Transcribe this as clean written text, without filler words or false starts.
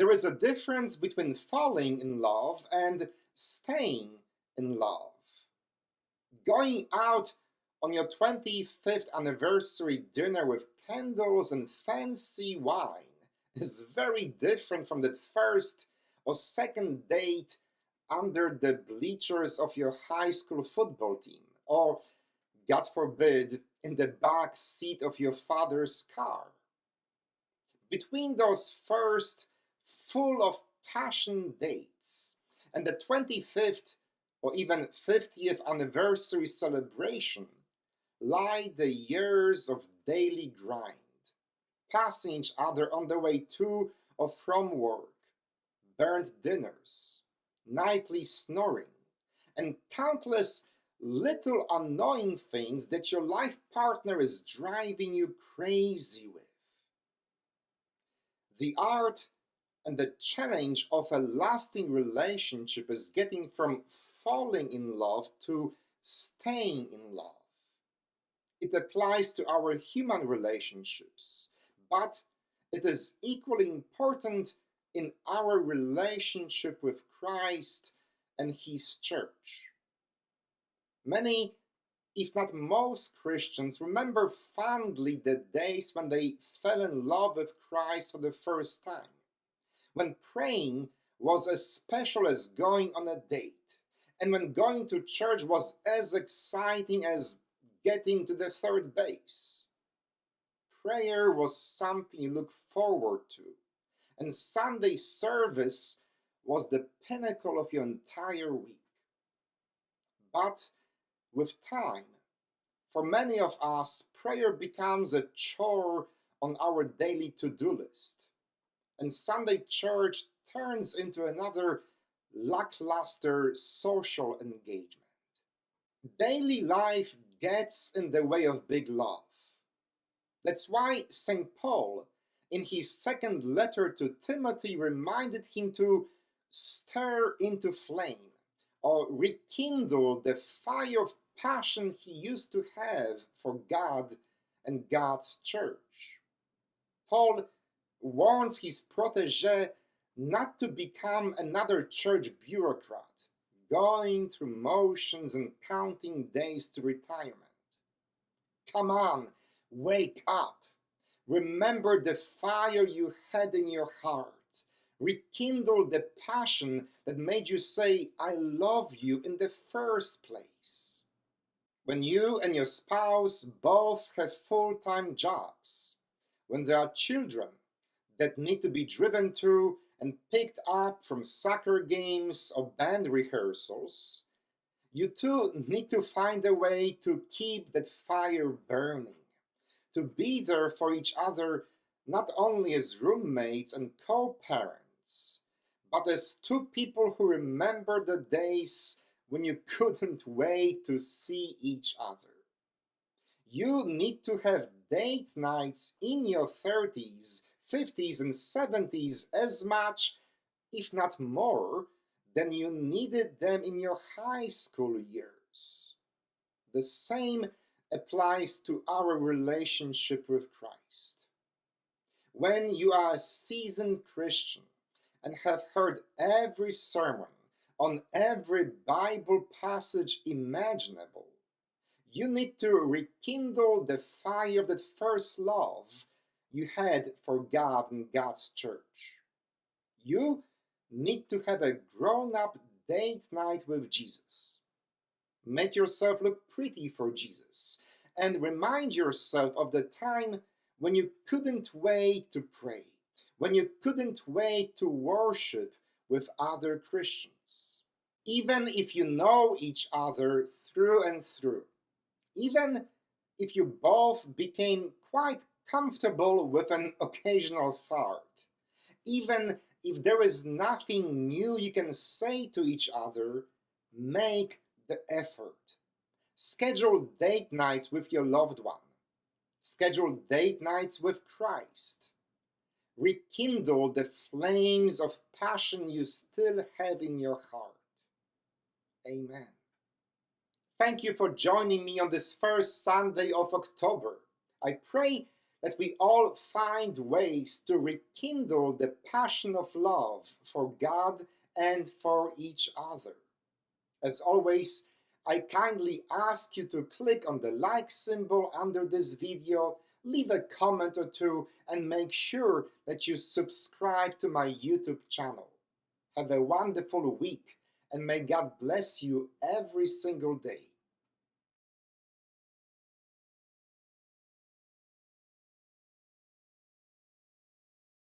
There is a difference between falling in love and staying in love. Going out on your 25th anniversary dinner with candles and fancy wine is very different from that first or second date under the bleachers of your high school football team, or, God forbid, in the back seat of your father's car. Between those first full of passion dates and the 25th or even 50th anniversary celebration lie the years of daily grind, passing each other on the way to or from work, burnt dinners, nightly snoring, and countless little annoying things that your life partner is driving you crazy with. The art and the challenge of a lasting relationship is getting from falling in love to staying in love. It applies to our human relationships, but it is equally important in our relationship with Christ and His church. Many, if not most Christians, remember fondly the days when they fell in love with Christ for the first time, when praying was as special as going on a date, and when going to church was as exciting as getting to the third base. Prayer was something you looked forward to, and Sunday service was the pinnacle of your entire week. But with time, for many of us, prayer becomes a chore on our daily to-do list, and Sunday church turns into another lackluster social engagement. Daily life gets in the way of big love. That's why St. Paul, in his second letter to Timothy, reminded him to stir into flame or rekindle the fire of passion he used to have for God and God's church. Paul warns his protege not to become another church bureaucrat, going through motions and counting days to retirement. Come on, wake up. Remember the fire you had in your heart. Rekindle the passion that made you say, I love you in the first place. When you and your spouse both have full-time jobs, when there are children that need to be driven to and picked up from soccer games or band rehearsals, you two need to find a way to keep that fire burning, to be there for each other not only as roommates and co-parents, but as two people who remember the days when you couldn't wait to see each other. You need to have date nights in your 30s, 50s, and 70s as much, if not more, than you needed them in your high school years. The same applies to our relationship with Christ. When you are a seasoned Christian and have heard every sermon on every Bible passage imaginable, you need to rekindle the fire of that first love you had for God and God's church. You need to have a grown-up date night with Jesus. Make yourself look pretty for Jesus and remind yourself of the time when you couldn't wait to pray, when you couldn't wait to worship with other Christians. Even if you know each other through and through, even if you both became quite comfortable with an occasional fart, even if there is nothing new you can say to each other, make the effort. Schedule date nights with your loved one. Schedule date nights with Christ. Rekindle the flames of passion you still have in your heart. Amen. Thank you for joining me on this first Sunday of October. I pray that we all find ways to rekindle the passion of love for God and for each other. As always, I kindly ask you to click on the like symbol under this video, leave a comment or two, and make sure that you subscribe to my YouTube channel. Have a wonderful week, and may God bless you every single day.